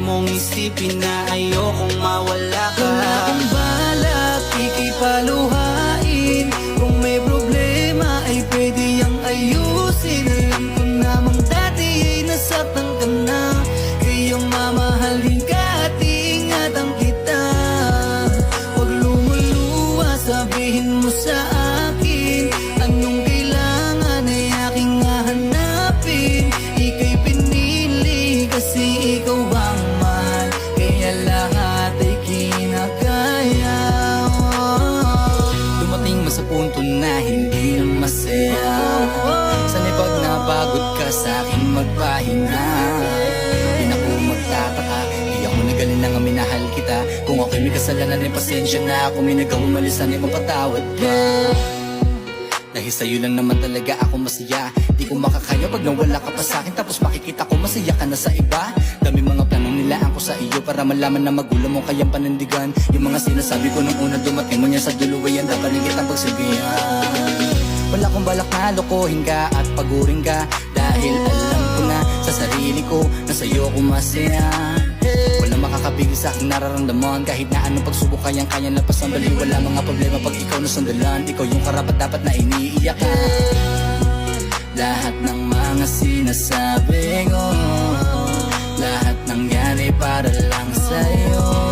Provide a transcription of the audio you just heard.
mong isipin na ayokong mawala ka. Wala akong balak, ikipaluhain. Kung may problema ay pwede yang ayusin. Alam ko namang dati ay nasaktan ka na, kaya mamahalin ka at iingatan kita. Huwag lumuluha, sabihin mo sa akin anong kailangan ay aking hahanapin. Ika'y pinili kasi ikaw ang mahal, kaya lahat ay kinakaya. Dumating mo sa punto na hindi na masaya. Sana'y pag napagod ka sa'kin magpahinga. Di na ako magtataka, di ako nagaling na nga minahal kita. Kung ako'y may kasalanan ay pasensya na. Kung may nagawang mali sana'y mapatawad ka. Dahil sa'yo lang naman talaga ako masaya. Di ko makakaya pag nawala ka pa sa'kin, tapos makikita ko masaya ka na sa iba. Dami mga planong nilaan ko sa iyo para malaman na magulang mo kayang panindigan. Yung mga sinasabi ko nung una dumating mo niya sa dulo ay ang dapat rin kitang pagsabihan. Wala kong balak na lokohin ka at pagurin ka, dahil alam ko na sa sarili ko na sa'yo ko masaya. Walang makakapigil sa aking nararamdaman, kahit na anong pagsubok kayang-kaya lapas ang bali. Wala mga problema pag ikaw nasundalan, ikaw yung karapat dapat na iniiyak ka. Lahat ng mga sinasabi ko, lahat nangyari para lang sa'yo.